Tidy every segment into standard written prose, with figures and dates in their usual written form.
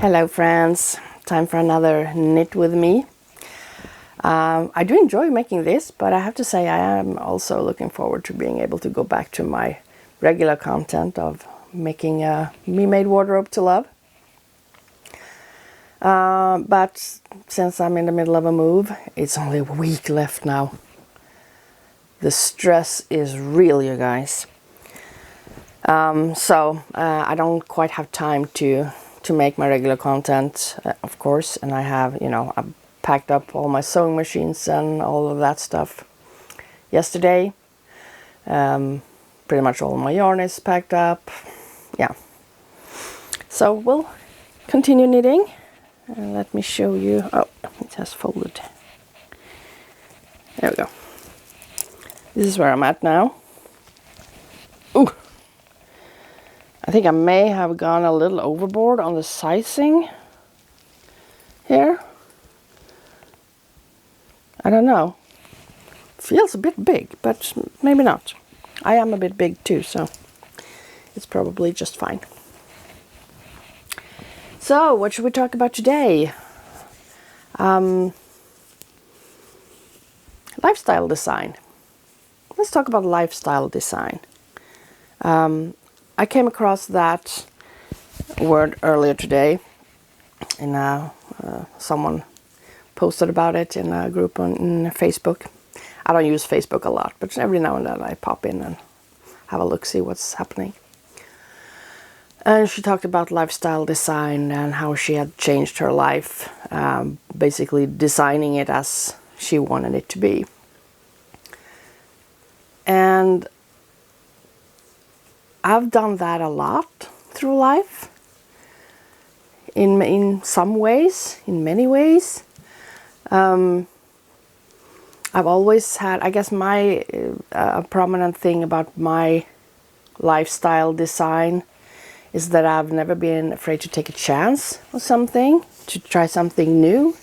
Hello friends, time for another knit with me. I do enjoy making this, but I have to say I am also looking forward to being able to go back to my regular content of making a me-made wardrobe to love. But since I'm in the middle of a move, it's only a week left now. The stress is real, you guys. So I don't quite have time to make my regular content, of course, and I have, I've packed up all my sewing machines and all of that stuff yesterday. Pretty much all my yarn is packed up. Yeah. So we'll continue knitting. Let me show you. Oh, it has folded. There we go. This is where I'm at now. Ooh. I think I may have gone a little overboard on the sizing here. I don't know. Feels a bit big, but maybe not. I am a bit big too, so it's probably just fine. So, what should we talk about today? Lifestyle design. Let's talk about lifestyle design. I came across that word earlier today, and someone posted about it in a group on Facebook. I don't use Facebook a lot, but every now and then I pop in and have a look, see what's happening. And she talked about lifestyle design and how she had changed her life, basically designing it as she wanted it to be. And I've done that a lot through life, in some ways, in many ways. I've always had, I guess my prominent thing about my lifestyle design is that I've never been afraid to take a chance on something, to try something new,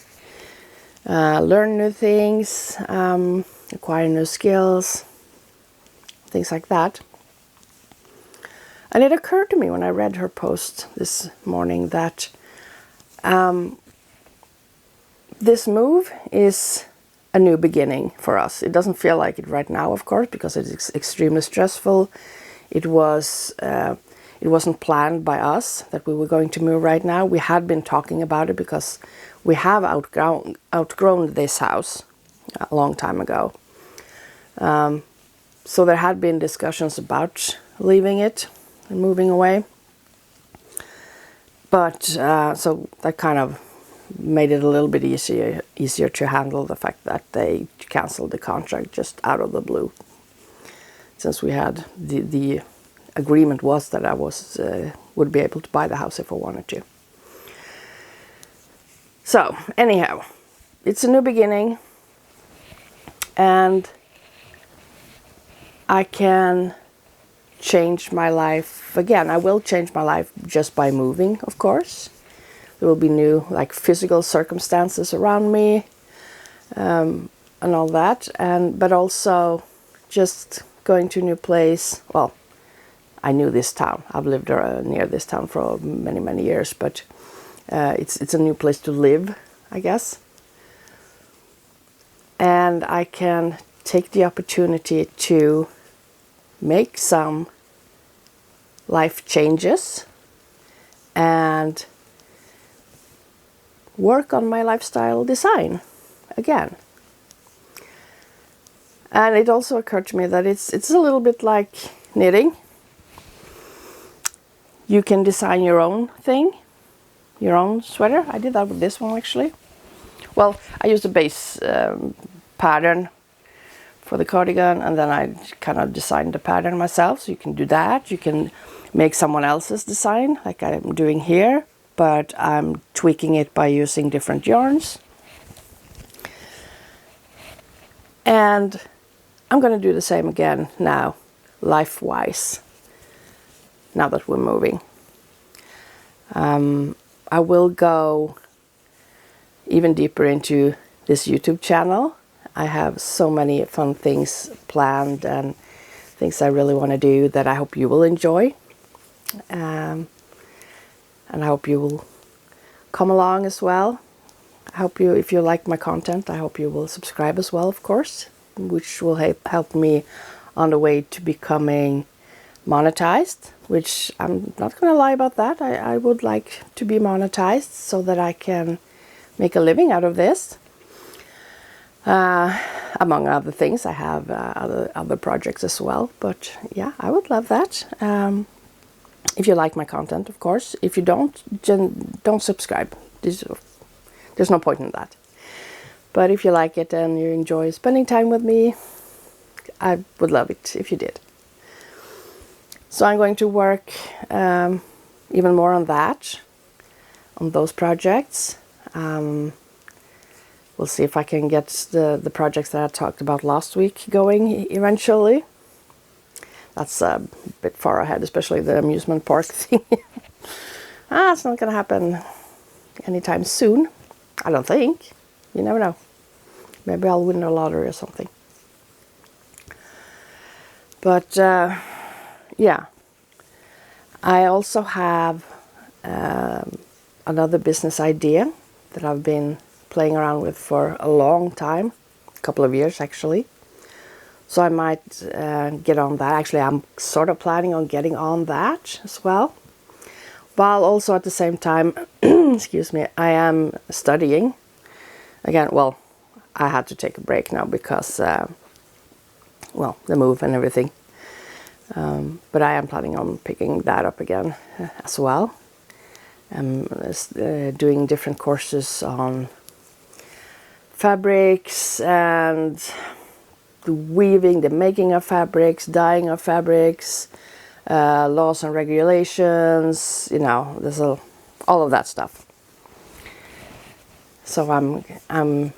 learn new things, acquire new skills, things like that. And it occurred to me when I read her post this morning that this move is a new beginning for us. It doesn't feel like it right now, of course, because it's extremely stressful. It wasn't planned by us that we were going to move right now. We had been talking about it because we have outgrown this house a long time ago. So there had been discussions about leaving it and moving away. But so that kind of made it a little bit easier to handle the fact that they canceled the contract just out of the blue. Since we had the agreement was that I would be able to buy the house if I wanted to. So anyhow, it's a new beginning, and I can change my life again. I will change my life just by moving, of course. There will be new, like, physical circumstances around me, and all that. But also just going to a new place. Well, I knew this town. I've lived near this town for many, many years, but it's a new place to live, I guess. And I can take the opportunity to make some life changes and work on my lifestyle design again. And it also occurred to me that it's a little bit like knitting. You can design your own thing, your own sweater. I did that with this one, actually. Well, I used a base pattern for the cardigan, and then I kind of designed the pattern myself. So you can do that. You can make someone else's design, like I'm doing here, but I'm tweaking it by using different yarns. And I'm going to do the same again now, life-wise, now that we're moving. I will go even deeper into this YouTube channel. I have so many fun things planned and things I really want to do that I hope you will enjoy. And I hope you will come along as well. I hope you, if you like my content, I hope you will subscribe as well, of course, which will help me on the way to becoming monetized, which I'm not going to lie about that. I would like to be monetized so that I can make a living out of this. Among other things, I have other projects as well, but yeah, I would love that. If you like my content, of course. If you don't subscribe. There's no point in that. But if you like it and you enjoy spending time with me, I would love it if you did. So I'm going to work even more on that, on those projects. We'll see if I can get the projects that I talked about last week going eventually. That's a bit far ahead, especially the amusement park thing. It's not going to happen anytime soon. I don't think. You never know. Maybe I'll win the lottery or something. But yeah, I also have another business idea that I've been playing around with for a long time, a couple of years actually. So I might get on that. Actually, I'm sort of planning on getting on that as well. While also at the same time, excuse me, I am studying. Again, well, I had to take a break now because, well, the move and everything. But I am planning on picking that up again as well. I'm doing different courses on fabrics and the weaving, the making of fabrics, dyeing of fabrics, laws and regulations, you know, there's all of that stuff. So I'm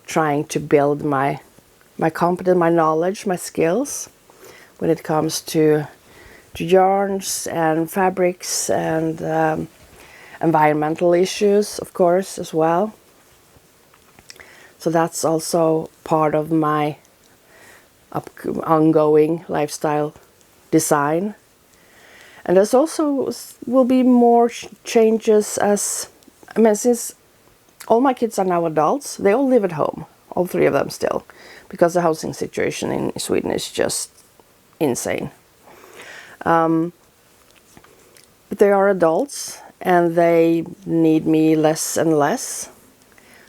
trying to build my competence, my knowledge, my skills when it comes to yarns and fabrics and environmental issues, of course, as well. So that's also part of my ongoing lifestyle design. And there's also will be more changes as, I mean, since all my kids are now adults, they all live at home, all three of them still, because the housing situation in Sweden is just insane. But they are adults and they need me less and less,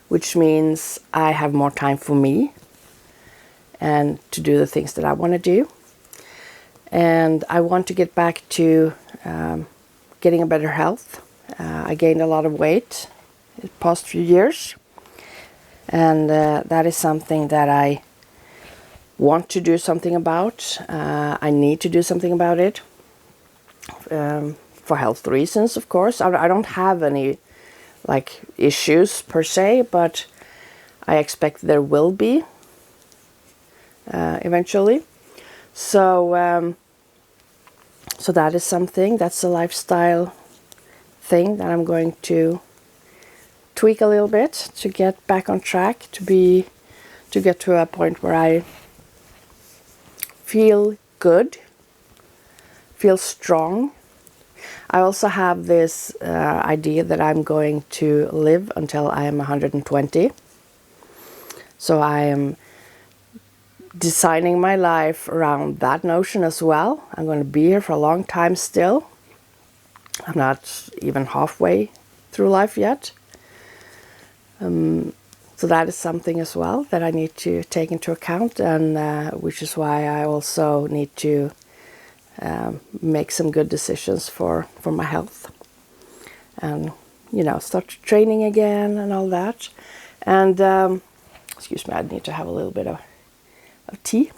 which means I have more time for me and to do the things that I want to do. And I want to get back to getting a better health. I gained a lot of weight the past few years, and that is something that I want to do something about. I need to do something about it for health reasons, of course. I don't have any like issues per se, but I expect there will be eventually. So so that is something, that's a lifestyle thing that I'm going to tweak a little bit to get back on track, to get to a point where I feel good, feel strong. I also have this idea that I'm going to live until I am 120. So I am designing my life around that notion as well. I'm going to be here for a long time still. I'm not even halfway through life yet. So that is something as well that I need to take into account, and which is why I also need to make some good decisions for my health, and you know, start training again and all that. And excuse me, I need to have a little bit of tea.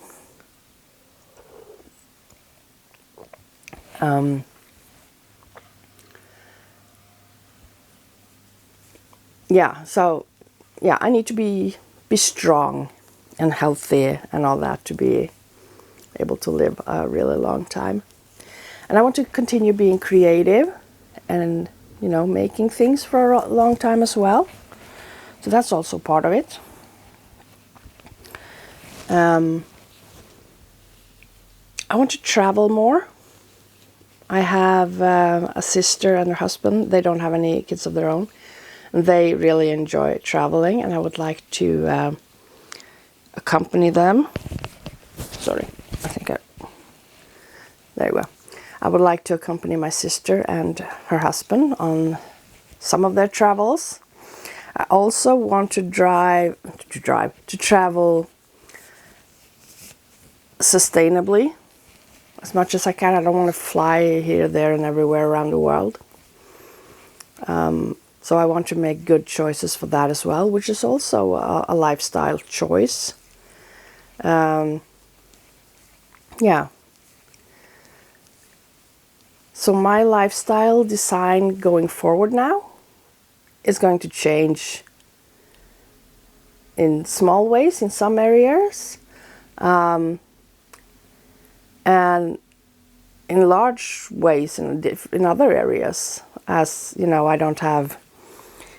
Yeah, so yeah, I need to be strong and healthy and all that to be able to live a really long time. And I want to continue being creative and, you know, making things for a long time as well. So that's also part of it. I want to travel more. I have a sister and her husband. They don't have any kids of their own. And they really enjoy traveling, and I would like to accompany them. Sorry, I think there we go. I would like to accompany my sister and her husband on some of their travels. I also want to travel sustainably as much as I can. I don't want to fly here, there, and everywhere around the world. So I want to make good choices for that as well, which is also a lifestyle choice. Yeah. So my lifestyle design going forward now is going to change in small ways in some areas, and in large ways in other areas. As you know, I don't have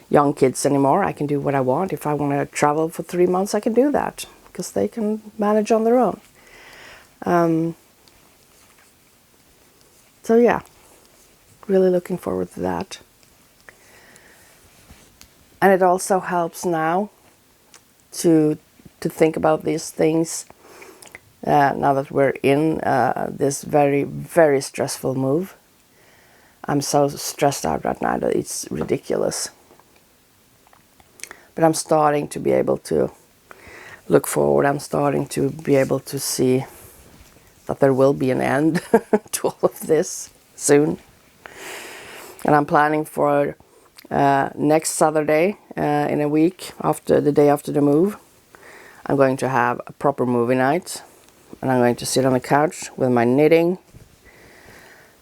young kids anymore. I can do what I want. If I want to travel for 3 months, I can do that because they can manage on their own. So yeah, really looking forward to that. And it also helps now to think about these things now that we're in this very, very stressful move. I'm so stressed out right now that it's ridiculous. But I'm starting to be able to look forward. I'm starting to be able to see that there will be an end to all of this soon. And I'm planning for next Saturday in a week, after the day after the move. I'm going to have a proper movie night, and I'm going to sit on the couch with my knitting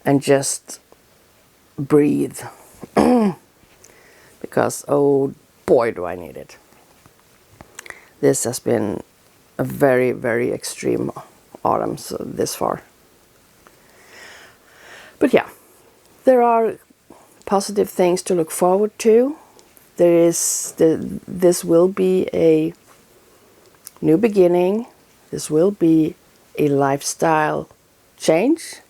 and just breathe. Because oh boy, do I need it. This has been a very, very extreme autumn this far. But yeah, there are positive things to look forward to. This will be a new beginning. This will be a lifestyle change.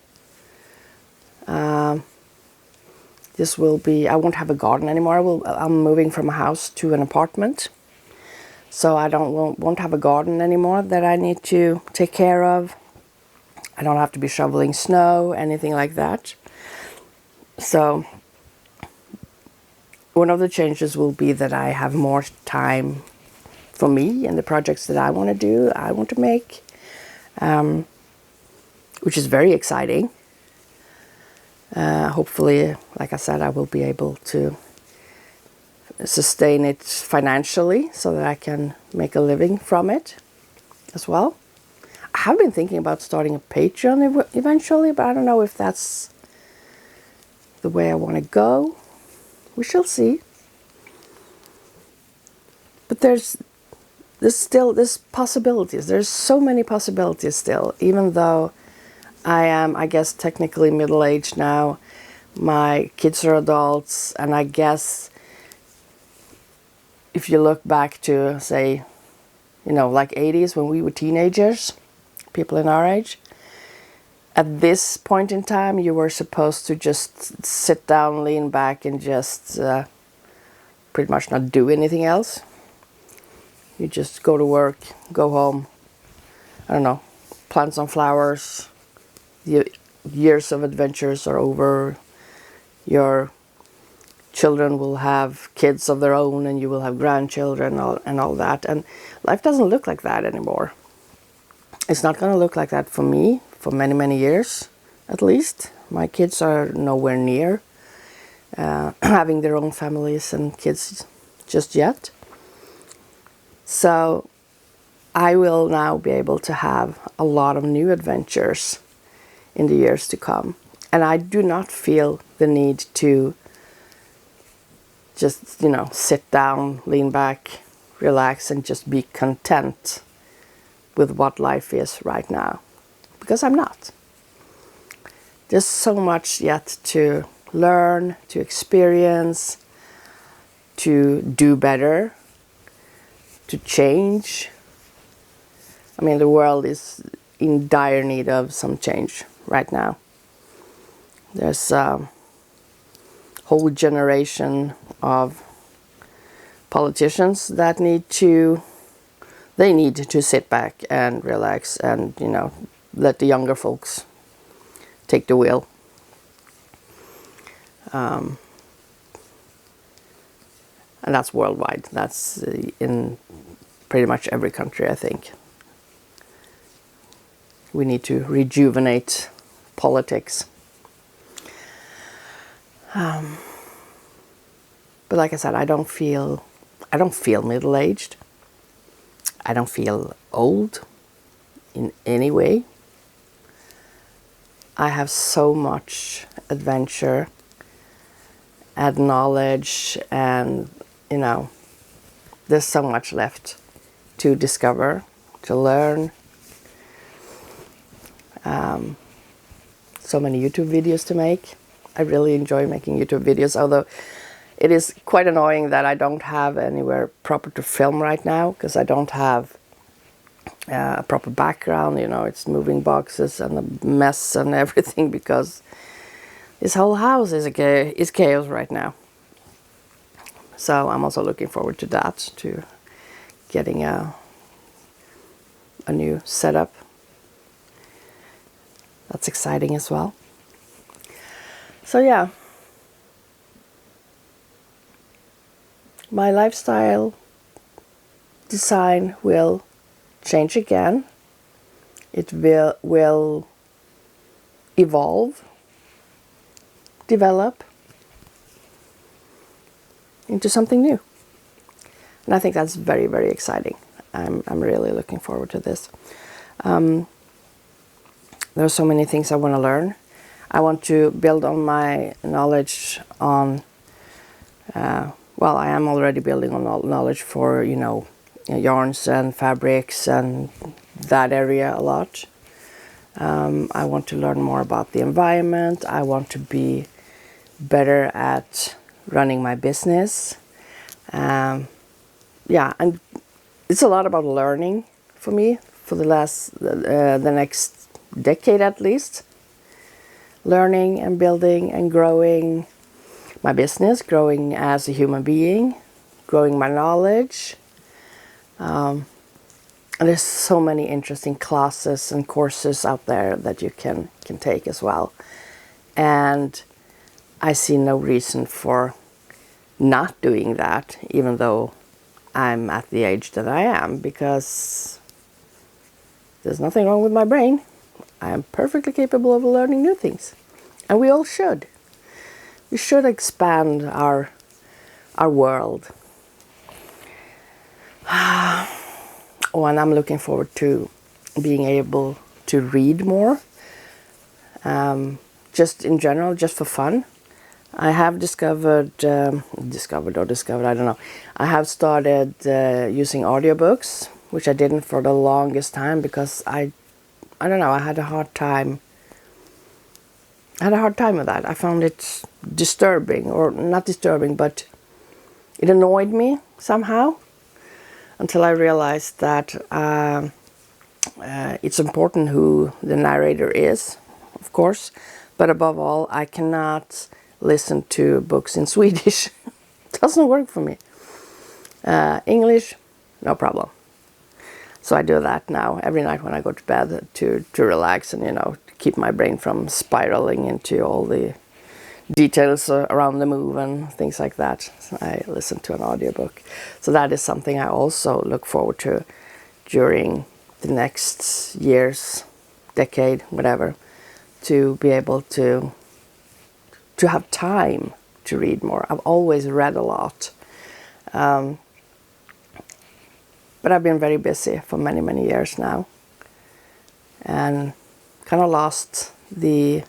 This will be, I won't have a garden anymore. I'm moving from a house to an apartment. So I won't have a garden anymore that I need to take care of. I don't have to be shoveling snow, anything like that. So one of the changes will be that I have more time for me and the projects that I want to do, I want to make, which is very exciting. Hopefully, like I said, I will be able to sustain it financially so that I can make a living from it as well. I have been thinking about starting a Patreon eventually, but I don't know if that's the way I want to go. We shall see. But there's possibilities. There's so many possibilities still, even though I am, I guess, technically middle-aged now. My kids are adults, and I guess if you look back to, say, like 80s when we were teenagers, people in our age, at this point in time, you were supposed to just sit down, lean back, and just pretty much not do anything else. You just go to work, go home, I don't know, plant some flowers. The years of adventures are over. Your children will have kids of their own, and you will have grandchildren and all that. And life doesn't look like that anymore. It's not going to look like that for me for many, many years, at least. My kids are nowhere near having their own families and kids just yet. So I will now be able to have a lot of new adventures in the years to come. And I do not feel the need to just, sit down, lean back, relax, and just be content with what life is right now. Because I'm not. There's so much yet to learn, to experience, to do better, to change. I mean, the world is in dire need of some change right now. There's a whole generation of politicians that need to sit back and relax and, you know, let the younger folks take the wheel. And that's worldwide. That's in pretty much every country, I think. We need to rejuvenate politics. But like I said, I don't feel middle-aged. I don't feel old in any way. I have so much adventure and knowledge, and, you know, there's so much left to discover, to learn. So many YouTube videos to make. I really enjoy making YouTube videos, although it is quite annoying that I don't have anywhere proper to film right now, because I don't have a proper background. You know, it's moving boxes and a mess and everything, because this whole house is chaos right now. So I'm also looking forward to that, to getting a new setup. That's exciting as well. So yeah, my lifestyle design will change again. It will evolve, develop into something new. And I think that's very, very exciting. I'm really looking forward to this. There are so many things I want to learn. I want to build on my knowledge on, well, I am already building on knowledge for, you know, yarns and fabrics and that area a lot. I want to learn more about the environment. I want to be better at running my business. Yeah, and it's a lot about learning for me for the next decade at least. Learning and building and growing my business, growing as a human being, growing my knowledge. And there's so many interesting classes and courses out there that you can take as well. And I see no reason for not doing that, even though I'm at the age that I am, because there's nothing wrong with my brain. I am perfectly capable of learning new things. And we all should. We should expand our world. Oh, and I'm looking forward to being able to read more. Just in general, just for fun. I have discovered, I don't know. I have started using audiobooks, which I didn't for the longest time, because I don't know, I had a hard time with that. I found it disturbing, or not disturbing, but it annoyed me somehow, until I realized that it's important who the narrator is, of course, but above all, I cannot listen to books in Swedish. It doesn't work for me. English, no problem. So I do that now every night when I go to bed to relax and, you know, keep my brain from spiraling into all the details around the move and things like that. So I listen to an audiobook. So that is something I also look forward to during the next years, decade, whatever, to be able to have time to read more. I've always read a lot. But I've been very busy for many, many years now. And kind of lost I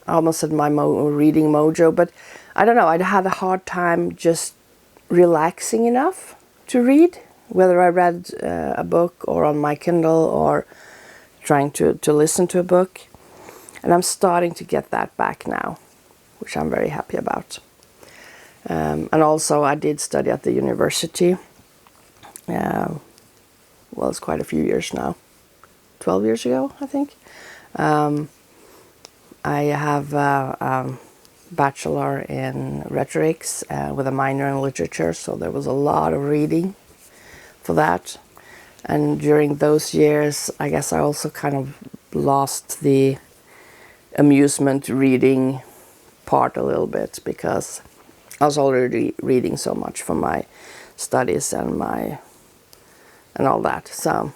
almost said my reading mojo, but I don't know, I'd had a hard time just relaxing enough to read, whether I read a book or on my Kindle or trying to listen to a book. And I'm starting to get that back now, which I'm very happy about. And also I did study at the university. Well, it's quite a few years now. 12 years ago, I think. I have a bachelor in rhetorics with a minor in literature, so there was a lot of reading for that. And during those years, I guess I also kind of lost the amusement reading part a little bit, because I was already reading so much for my studies and all that. So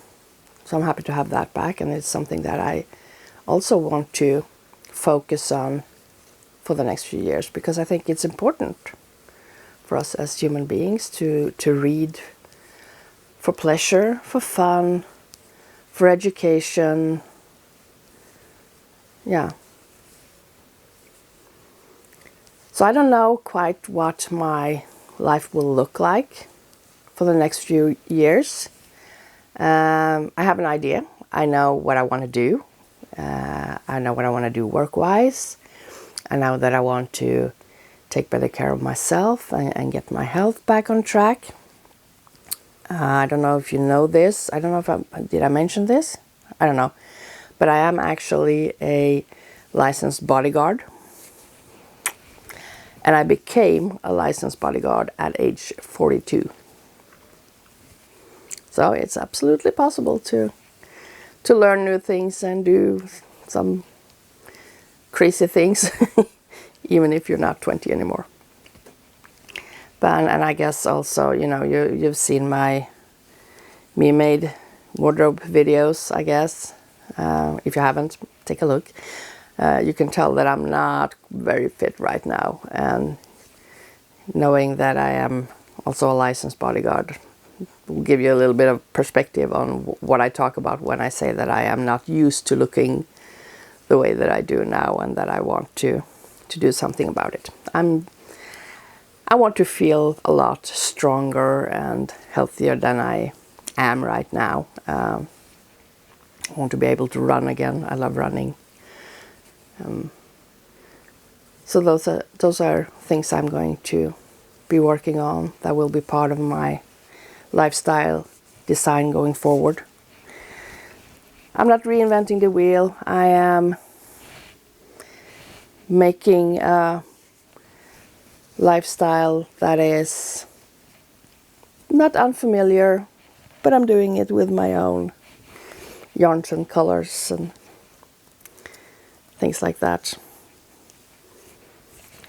I'm happy to have that back, and it's something that I also want to focus on for the next few years, because I think it's important for us as human beings to read for pleasure, for fun, for education. Yeah. So I don't know quite what my life will look like for the next few years. I have an idea. I know what I want to do. I know what I want to do work-wise. I know that I want to take better care of myself and get my health back on track. I don't know if you know this. I don't know if did I mention this? I don't know. But I am actually a licensed bodyguard. And I became a licensed bodyguard at age 42. So it's absolutely possible to learn new things and do some crazy things, even if you're not 20 anymore. But, and I guess also, you know, you've seen my me-made wardrobe videos, I guess. If you haven't, take a look. You can tell that I'm not very fit right now, and knowing that I am also a licensed bodyguard will give you a little bit of perspective on what I talk about when I say that I am not used to looking the way that I do now, and that I want to do something about it. I want to feel a lot stronger and healthier than I am right now. I want to be able to run again. I love running. So those are things I'm going to be working on, that will be part of my lifestyle design going forward. I'm not reinventing the wheel. I am making a lifestyle that is not unfamiliar, but I'm doing it with my own yarns and colors and things like that.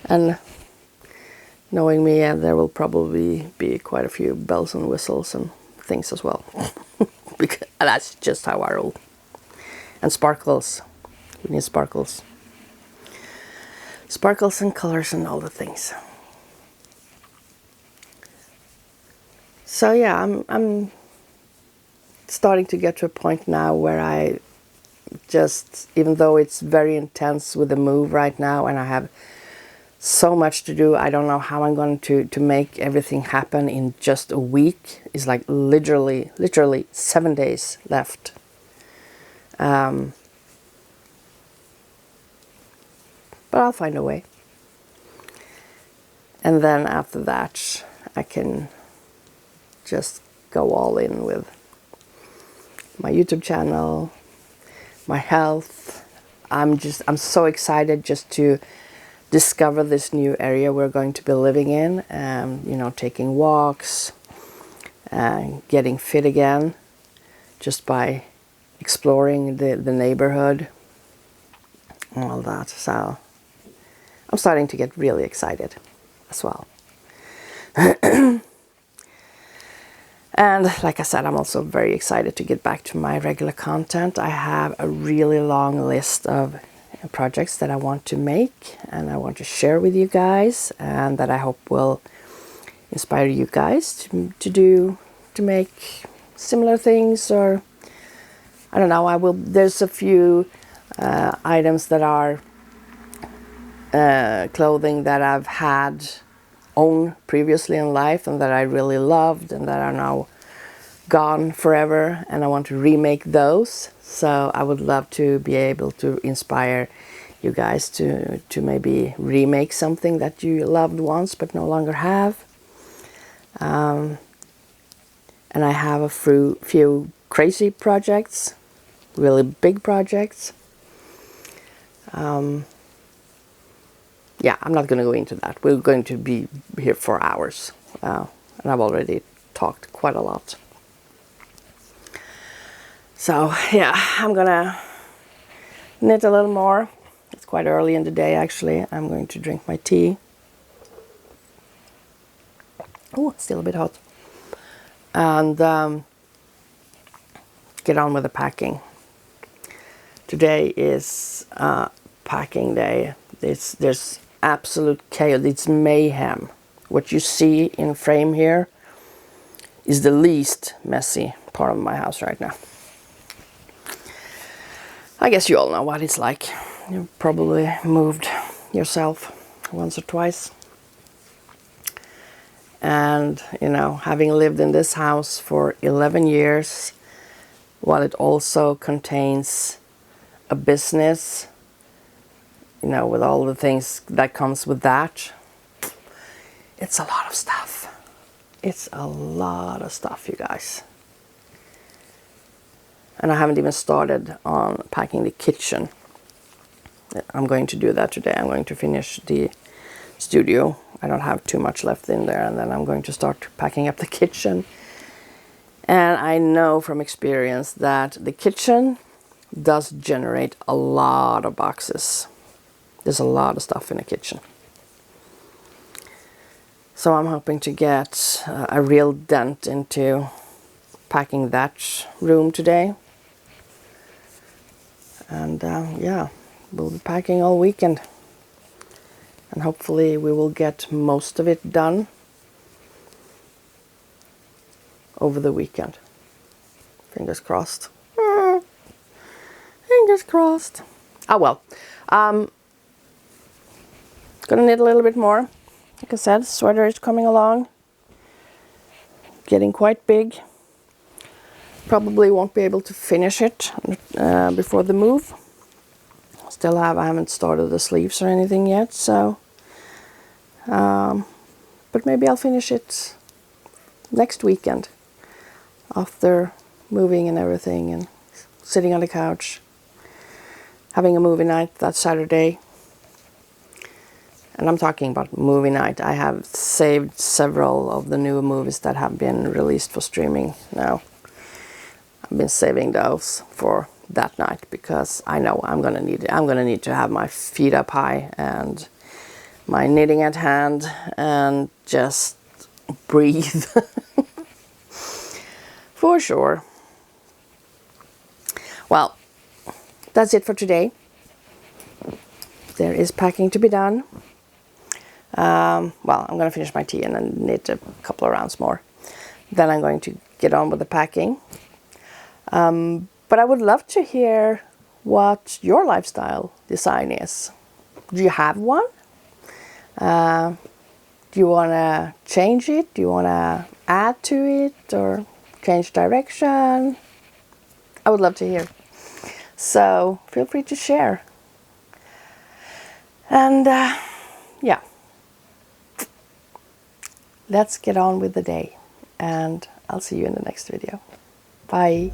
And knowing me, there will probably be quite a few bells and whistles and things as well. Because that's just how I roll. And sparkles. We need sparkles. Sparkles and colors and all the things. So yeah, I'm starting to get to a point now where I just, even though it's very intense with the move right now, and I have so much to do, I don't know how I'm going to make everything happen in just a week. It's like literally 7 days left. But I'll find a way. And then after that, I can just go all in with my YouTube channel, my health. I'm so excited just to discover this new area we're going to be living in. You know, taking walks, getting fit again, just by exploring the neighborhood and all that. So I'm starting to get really excited as well. And like I said, I'm also very excited to get back to my regular content. I have a really long list of projects that I want to make and I want to share with you guys, and that I hope will inspire you guys to make similar things. Or I don't know, there's a few items that are clothing that I've had owned previously in life and that I really loved and that are now gone forever, and I want to remake those. So I would love to be able to inspire you guys to maybe remake something that you loved once but no longer have. And I have a few crazy projects, really big projects, Yeah, I'm not going to go into that. We're going to be here for hours. And I've already talked quite a lot. So, yeah, I'm going to knit a little more. It's quite early in the day, actually. I'm going to drink my tea. Oh, it's still a bit hot. And get on with the packing. Today is packing day. There's absolute chaos. It's mayhem. What you see in frame here is the least messy part of my house right now. I guess you all know what it's like. You've probably moved yourself once or twice. And, you know, having lived in this house for 11 years, while it also contains a business, you know, with all the things that comes with that, it's a lot of stuff. It's a lot of stuff, you guys. And I haven't even started on packing the kitchen. I'm going to do that today. I'm going to finish the studio. I don't have too much left in there, and then I'm going to start packing up the kitchen. And I know from experience that the kitchen does generate a lot of boxes. There's a lot of stuff in the kitchen. So I'm hoping to get a real dent into packing that room today. And yeah, we'll be packing all weekend. And hopefully we will get most of it done over the weekend. Fingers crossed. Fingers crossed. Oh well. Gonna knit a little bit more. Like I said, sweater is coming along. Getting quite big. Probably won't be able to finish it before the move. I haven't started the sleeves or anything yet, so but maybe I'll finish it next weekend after moving and everything, and sitting on the couch having a movie night that Saturday. And I'm talking about movie night. I have saved several of the new movies that have been released for streaming now. I've been saving those for that night because I know I'm gonna need it. I'm gonna need to have my feet up high and my knitting at hand and just breathe. For sure. Well, that's it for today. There is packing to be done. Well, I'm gonna finish my tea and then knit a couple of rounds more. Then I'm going to get on with the packing. But I would love to hear what your lifestyle design is. Do you have one? Do you want to change it? Do you want to add to it or change direction? I would love to hear. So feel free to share. And yeah, let's get on with the day. And I'll see you in the next video. Bye.